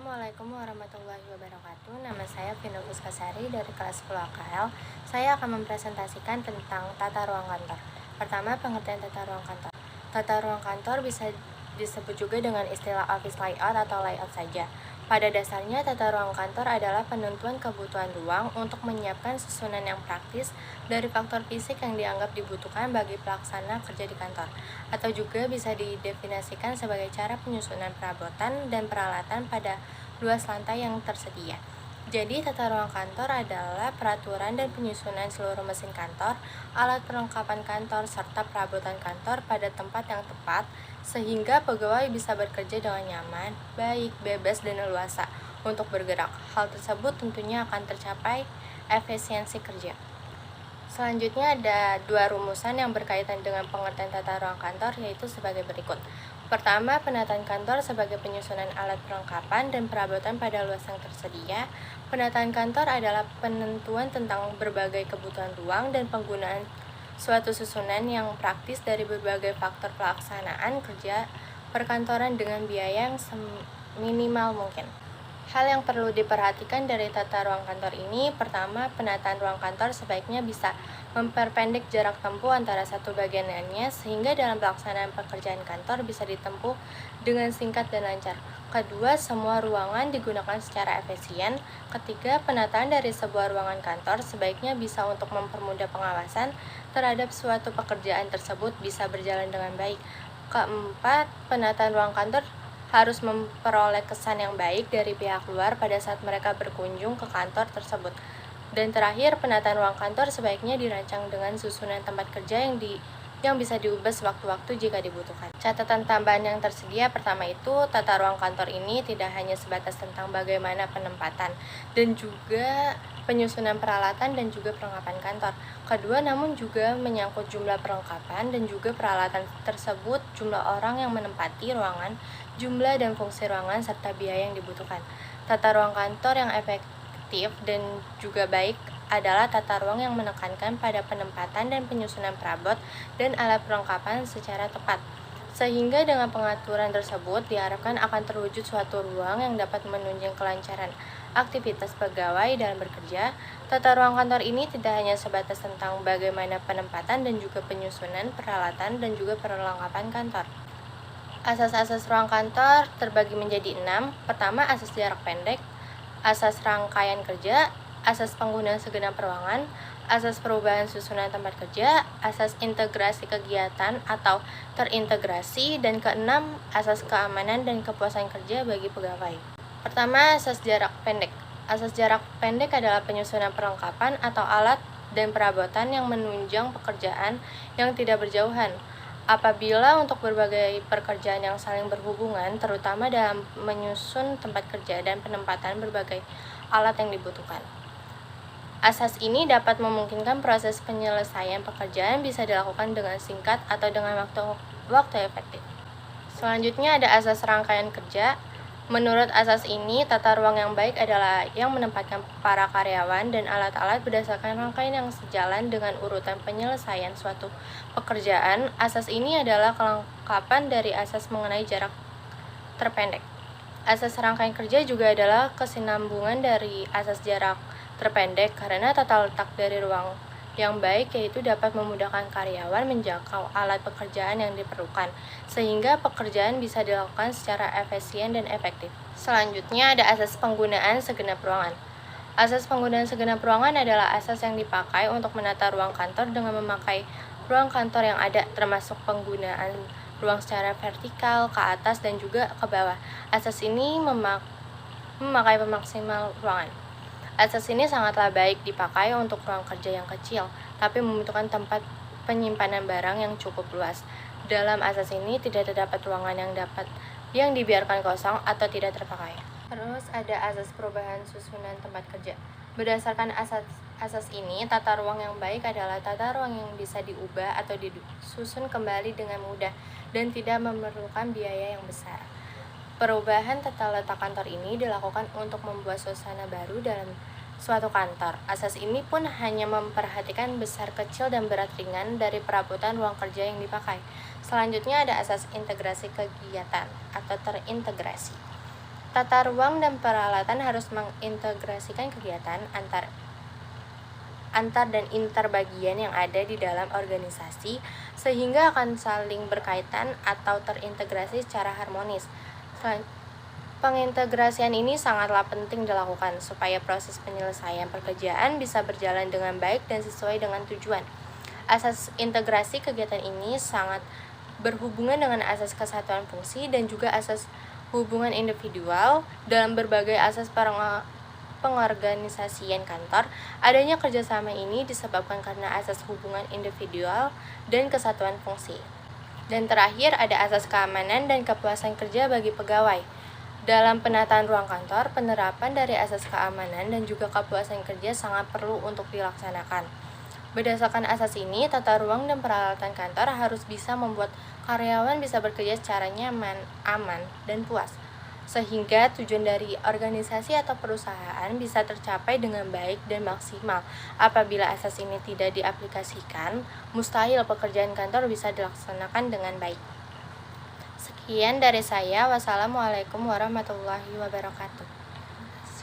Assalamualaikum warahmatullahi wabarakatuh. Nama saya Vino Puskasari dari kelas 10 AKL. Saya akan mempresentasikan tentang tata ruang kantor. Pertama, pengertian tata ruang kantor. Tata ruang kantor bisa disebut juga dengan istilah office layout atau layout saja. Pada dasarnya, tata ruang kantor adalah penentuan kebutuhan ruang untuk menyiapkan susunan yang praktis dari faktor fisik yang dianggap dibutuhkan bagi pelaksana kerja di kantor, atau juga bisa didefinisikan sebagai cara penyusunan perabotan dan peralatan pada luas lantai yang tersedia. Jadi, tata ruang kantor adalah peraturan dan penyusunan seluruh mesin kantor, alat perlengkapan kantor, serta perabotan kantor pada tempat yang tepat, sehingga pegawai bisa bekerja dengan nyaman, baik, bebas, dan leluasa untuk bergerak. Hal tersebut tentunya akan tercapai efisiensi kerja. Selanjutnya ada dua rumusan yang berkaitan dengan pengertian tata ruang kantor, yaitu sebagai berikut. Pertama, penataan kantor sebagai penyusunan alat perlengkapan dan perabotan pada luas yang tersedia. Penataan kantor adalah penentuan tentang berbagai kebutuhan ruang dan penggunaan suatu susunan yang praktis dari berbagai faktor pelaksanaan kerja perkantoran dengan biaya yang seminimal mungkin. Hal yang perlu diperhatikan dari tata ruang kantor ini, pertama, penataan ruang kantor sebaiknya bisa memperpendek jarak tempuh antara satu bagian lainnya sehingga dalam pelaksanaan pekerjaan kantor bisa ditempuh dengan singkat dan lancar. Kedua, semua ruangan digunakan secara efisien. Ketiga, penataan dari sebuah ruangan kantor sebaiknya bisa untuk mempermudah pengawasan terhadap suatu pekerjaan tersebut bisa berjalan dengan baik. Keempat, penataan ruang kantor harus memperoleh kesan yang baik dari pihak luar pada saat mereka berkunjung ke kantor tersebut. Dan terakhir, penataan ruang kantor sebaiknya dirancang dengan susunan tempat kerja yang bisa diubah sewaktu-waktu jika dibutuhkan. Catatan tambahan yang tersedia pertama itu, tata ruang kantor ini tidak hanya sebatas tentang bagaimana penempatan dan juga penyusunan peralatan dan juga perlengkapan kantor. Kedua, namun juga menyangkut jumlah perlengkapan dan juga peralatan tersebut, jumlah orang yang menempati ruangan, jumlah dan fungsi ruangan, serta biaya yang dibutuhkan. Tata ruang kantor yang efektif dan juga baik adalah tata ruang yang menekankan pada penempatan dan penyusunan perabot dan alat perlengkapan secara tepat. Sehingga dengan pengaturan tersebut diharapkan akan terwujud suatu ruang yang dapat menunjang kelancaran aktivitas pegawai dalam bekerja. Tata ruang kantor ini tidak hanya sebatas tentang bagaimana penempatan dan juga penyusunan peralatan dan juga perlengkapan kantor. Asas-asas ruang kantor terbagi menjadi 6. Pertama, asas jarak pendek, asas rangkaian kerja, asas penggunaan segenap ruangan, asas perubahan susunan tempat kerja, asas integrasi kegiatan atau terintegrasi, dan keenam, asas keamanan dan kepuasan kerja bagi pegawai. Pertama, asas jarak pendek. Asas jarak pendek adalah penyusunan perlengkapan atau alat dan perabotan yang menunjang pekerjaan yang tidak berjauhan. Apabila untuk berbagai pekerjaan yang saling berhubungan, terutama dalam menyusun tempat kerja dan penempatan berbagai alat yang dibutuhkan. Asas ini dapat memungkinkan proses penyelesaian pekerjaan bisa dilakukan dengan singkat atau dengan waktu efektif. Selanjutnya ada asas rangkaian kerja. Menurut asas ini, tata ruang yang baik adalah yang menempatkan para karyawan dan alat-alat berdasarkan rangkaian yang sejalan dengan urutan penyelesaian suatu pekerjaan. Asas ini adalah kelengkapan dari asas mengenai jarak terpendek. Asas rangkaian kerja juga adalah kesinambungan dari asas jarak terpendek karena tata letak dari ruang yang baik yaitu dapat memudahkan karyawan menjangkau alat pekerjaan yang diperlukan, sehingga pekerjaan bisa dilakukan secara efisien dan efektif. Selanjutnya ada asas penggunaan segenap ruangan. Asas penggunaan segenap ruangan adalah asas yang dipakai untuk menata ruang kantor dengan memakai ruang kantor yang ada, termasuk penggunaan ruang secara vertikal, ke atas, dan juga ke bawah. Asas ini memakai pemaksimal ruangan. Asas ini sangatlah baik dipakai untuk ruang kerja yang kecil, tapi membutuhkan tempat penyimpanan barang yang cukup luas. Dalam asas ini tidak terdapat ruangan yang dibiarkan kosong atau tidak terpakai. Terus ada asas perubahan susunan tempat kerja. Berdasarkan asas ini, tata ruang yang baik adalah tata ruang yang bisa diubah atau disusun kembali dengan mudah dan tidak memerlukan biaya yang besar. Perubahan tata letak kantor ini dilakukan untuk membuat suasana baru dalam suatu kantor. Asas ini pun hanya memperhatikan besar, kecil, dan berat ringan dari perabotan ruang kerja yang dipakai. Selanjutnya ada asas integrasi kegiatan atau terintegrasi. Tata ruang dan peralatan harus mengintegrasikan kegiatan antar dan inter bagian yang ada di dalam organisasi sehingga akan saling berkaitan atau terintegrasi secara harmonis. Pengintegrasian ini sangatlah penting dilakukan supaya proses penyelesaian pekerjaan bisa berjalan dengan baik dan sesuai dengan tujuan. Asas integrasi kegiatan ini sangat berhubungan dengan asas kesatuan fungsi dan juga asas hubungan individual dalam berbagai asas pengorganisasian kantor. Adanya kerjasama ini disebabkan karena asas hubungan individual dan kesatuan fungsi. Dan terakhir ada asas keamanan dan kepuasan kerja bagi pegawai. Dalam penataan ruang kantor, penerapan dari asas keamanan dan juga kepuasan kerja sangat perlu untuk dilaksanakan. Berdasarkan asas ini, tata ruang dan peralatan kantor harus bisa membuat karyawan bisa bekerja secara nyaman, aman, dan puas, sehingga tujuan dari organisasi atau perusahaan bisa tercapai dengan baik dan maksimal. Apabila asas ini tidak diaplikasikan, mustahil pekerjaan kantor bisa dilaksanakan dengan baik. Sekian dari saya. Wassalamualaikum warahmatullahi wabarakatuh.